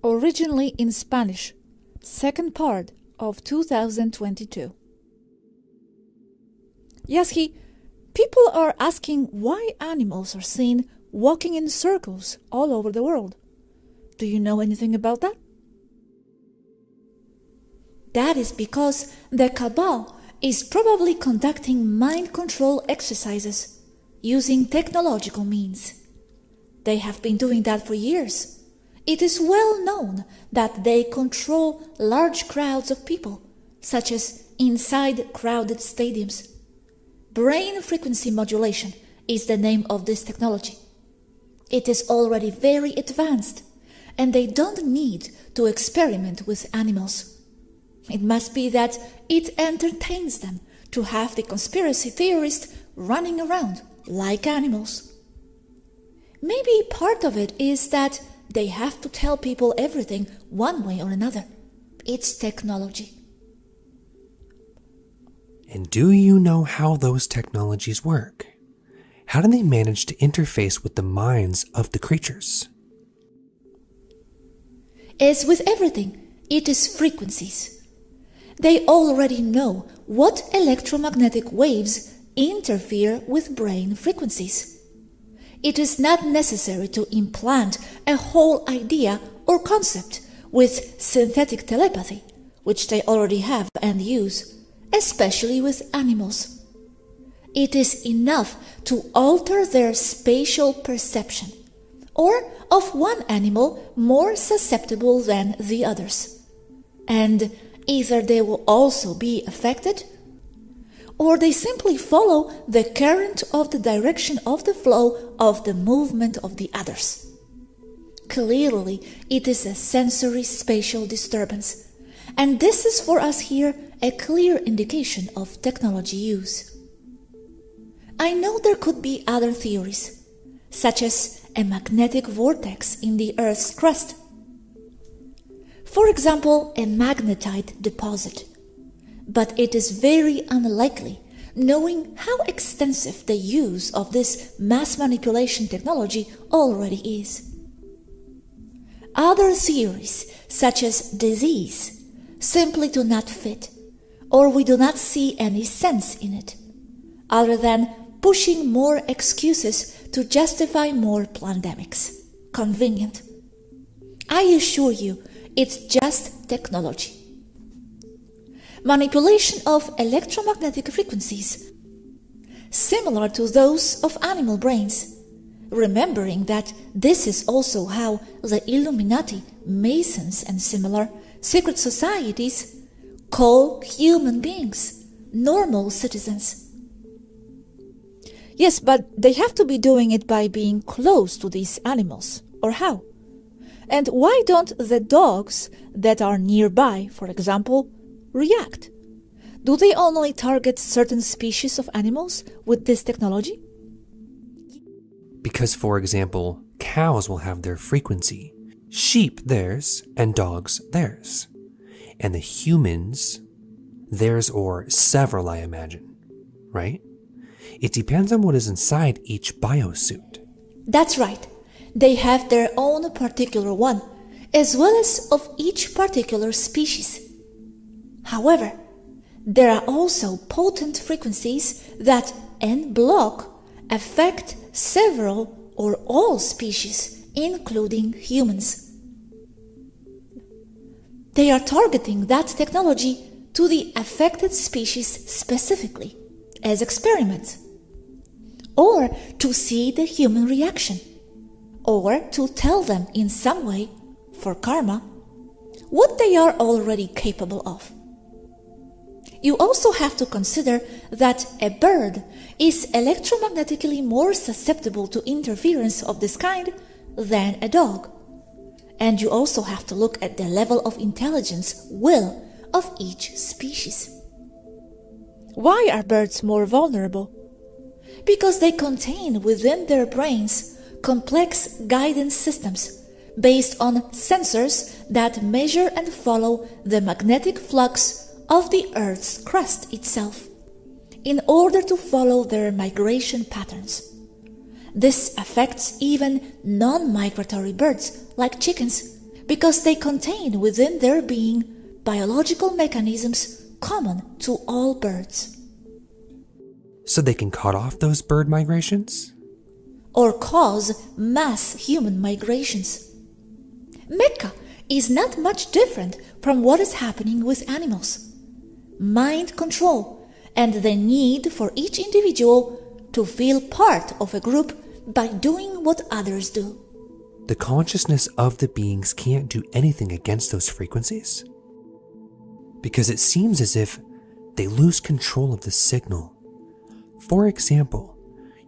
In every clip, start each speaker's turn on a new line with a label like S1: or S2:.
S1: originally in Spanish, second part of 2022. Yahzi, people are asking why animals are seen walking in circles all over the world. Do you know anything about that?
S2: That is because the cabal is probably conducting mind control exercises using technological means. They have been doing that for years. It is well known that they control large crowds of people, such as inside crowded stadiums. Brain frequency modulation is the name of this technology. It is already very advanced, and they don't need to experiment with animals. It must be that it entertains them to have the conspiracy theorists running around like animals. Maybe part of it is that they have to tell people everything one way or another. It's technology.
S3: And do you know how those technologies work? How do they manage to interface with the minds of the creatures?
S2: As with everything, it is frequencies. They already know what electromagnetic waves interfere with brain frequencies. It is not necessary to implant a whole idea or concept with synthetic telepathy, which they already have and use, especially with animals. It is enough to alter their spatial perception, or of one animal more susceptible than the others, and either they will also be affected, or they simply follow the current of the direction of the flow of the movement of the others. Clearly, it is a sensory spatial disturbance, and this is for us here a clear indication of technology use. I know there could be other theories, such as a magnetic vortex in the Earth's crust. For example, a magnetite deposit. But it is very unlikely, knowing how extensive the use of this mass manipulation technology already is. Other theories, such as disease, simply do not fit, or we do not see any sense in it, other than pushing more excuses to justify more pandemics. Convenient. I assure you, it's just technology. Manipulation of electromagnetic frequencies, similar to those of animal brains, remembering that this is also how the Illuminati, Masons and similar secret societies call human beings, normal citizens.
S1: Yes, but they have to be doing it by being close to these animals, or how? And why don't the dogs that are nearby, for example, react? Do they only target certain species of animals with this technology?
S3: Because, for example, cows will have their frequency, sheep theirs, and dogs theirs. And the humans, theirs or several, I imagine, right? It depends on what is inside each biosuit.
S2: That's right. They have their own particular one, as well as of each particular species. However, there are also potent frequencies that, en bloc, affect several or all species, including humans. They are targeting that technology to the affected species specifically, as experiments, or to see the human reaction, or to tell them in some way, for karma, what they are already capable of. You also have to consider that a bird is electromagnetically more susceptible to interference of this kind than a dog. And you also have to look at the level of intelligence, will of each species.
S1: Why are birds more vulnerable?
S2: Because they contain within their brains complex guidance systems based on sensors that measure and follow the magnetic flux of the Earth's crust itself, in order to follow their migration patterns. This affects even non-migratory birds, like chickens, because they contain within their being biological mechanisms common to all birds.
S3: So they can cut off those bird migrations?
S2: Or cause mass human migrations. Mecca is not much different from what is happening with animals. Mind control and the need for each individual to feel part of a group by doing what others do.
S3: The consciousness of the beings can't do anything against those frequencies? Because it seems as if they lose control of the signal. For example,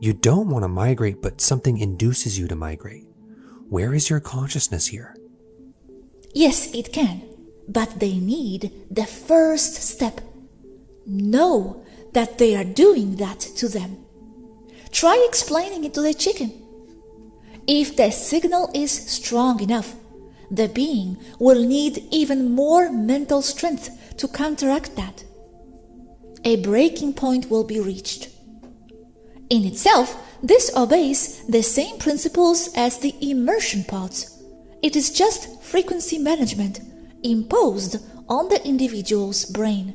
S3: you don't want to migrate, but something induces you to migrate. Where is your consciousness here?
S2: Yes, it can, but they need the first step. Know that they are doing that to them. Try explaining it to the chicken. If the signal is strong enough, the being will need even more mental strength to counteract that. A breaking point will be reached. In itself, this obeys the same principles as the immersion pods. It is just frequency management imposed on the individual's brain.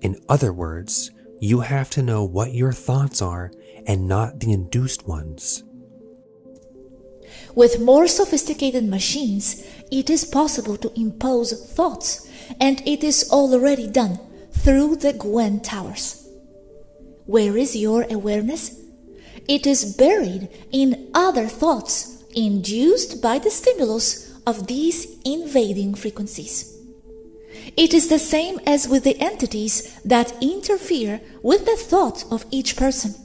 S3: In other words, you have to know what your thoughts are and not the induced ones.
S2: With more sophisticated machines, it is possible to impose thoughts, and it is already done through the Gwen towers. Where is your awareness? It is buried in other thoughts induced by the stimulus of these invading frequencies. It is the same as with the entities that interfere with the thought of each person.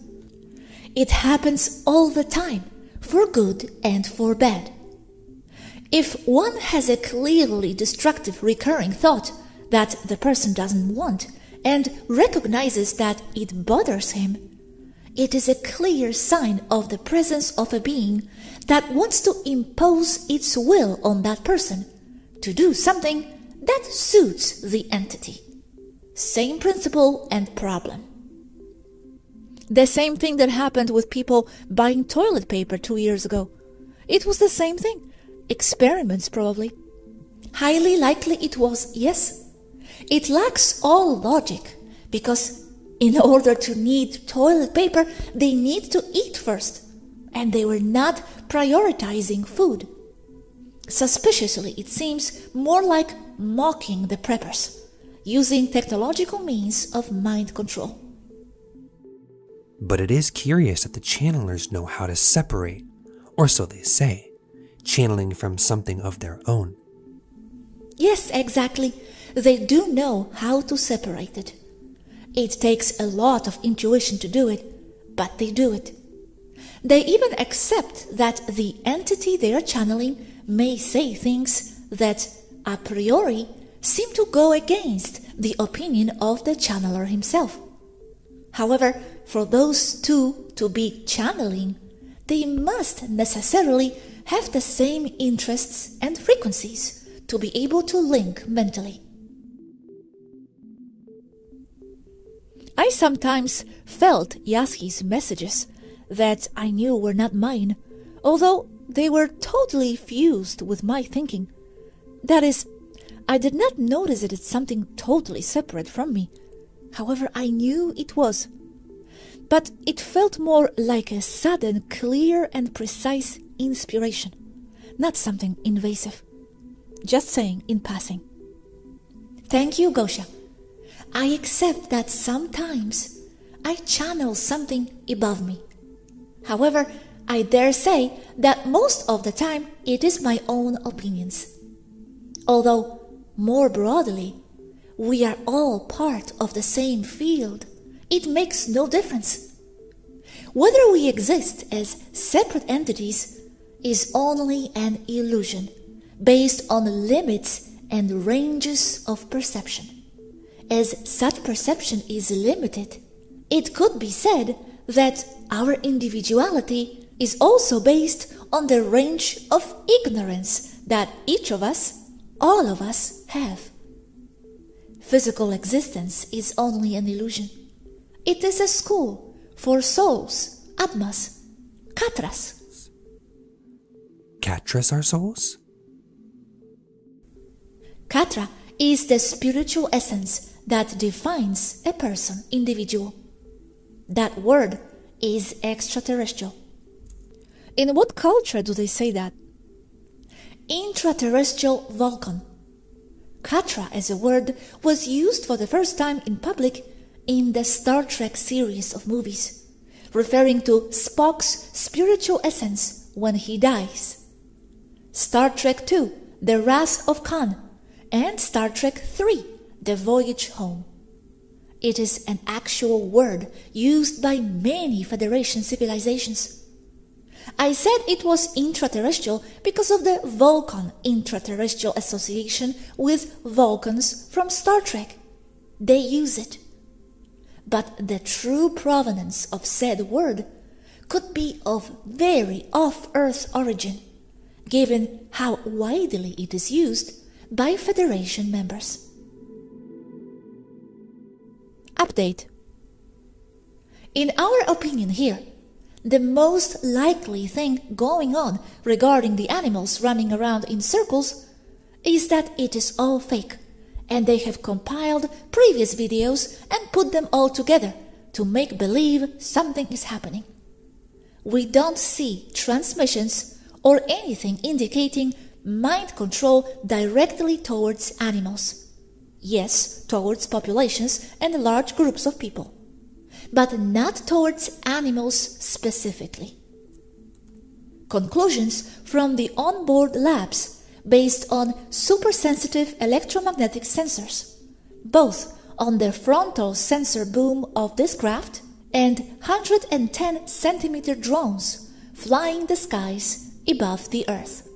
S2: It happens all the time, for good and for bad. If one has a clearly destructive recurring thought that the person doesn't want and recognizes that it bothers him, it is a clear sign of the presence of a being that wants to impose its will on that person to do something that suits the entity. Same principle and problem.
S1: The same thing that happened with people buying toilet paper 2 years ago. It was the same thing. Experiments, probably.
S2: Highly likely it was, yes. It lacks all logic, because in order to need toilet paper, they need to eat first, and they were not prioritizing food. Suspiciously, it seems more like mocking the preppers, using technological means of mind control.
S3: But it is curious that the channelers know how to separate, or so they say, channeling from something of their own.
S2: Yes, exactly. They do know how to separate it. It takes a lot of intuition to do it, but they do it. They even accept that the entity they are channeling may say things that, a priori, seem to go against the opinion of the channeler himself. However, for those two to be channeling, they must necessarily have the same interests and frequencies to be able to link mentally.
S1: I sometimes felt Yahzi's messages that I knew were not mine, although they were totally fused with my thinking. That is, I did not notice it as something totally separate from me. However, I knew it was. But it felt more like a sudden, clear and precise inspiration, not something invasive. Just saying in passing.
S2: Thank you, Gosha. I accept that sometimes I channel something above me. However, I dare say that most of the time it is my own opinions. Although, more broadly, we are all part of the same field. It makes no difference. Whether we exist as separate entities is only an illusion based on limits and ranges of perception. As such perception is limited, it could be said that our individuality is also based on the range of ignorance that each of us, all of us, have. Physical existence is only an illusion. It is a school for souls, atmas, katras.
S3: Katras are souls?
S2: Katra is the spiritual essence that defines a person, individual. That word is extraterrestrial.
S1: In what culture do they say that?
S2: Intraterrestrial Vulcan. Katra as a word was used for the first time in public in the Star Trek series of movies, referring to Spock's spiritual essence when he dies. Star Trek II, The Wrath of Khan, and Star Trek III, The Voyage Home. It is an actual word used by many Federation civilizations. I said it was intraterrestrial because of the Vulcan Intraterrestrial Association with Vulcans from Star Trek. They use it. But the true provenance of said word could be of very off-Earth origin, given how widely it is used by Federation members.
S1: Update.
S2: In our opinion here, the most likely thing going on regarding the animals running around in circles is that it is all fake, and they have compiled previous videos and put them all together to make believe something is happening. We don't see transmissions or anything indicating mind control directly towards animals. Yes, towards populations and large groups of people, but not towards animals specifically. Conclusions from the onboard labs based on supersensitive electromagnetic sensors, both on the frontal sensor boom of this craft and 110 centimeter drones flying the skies above the Earth.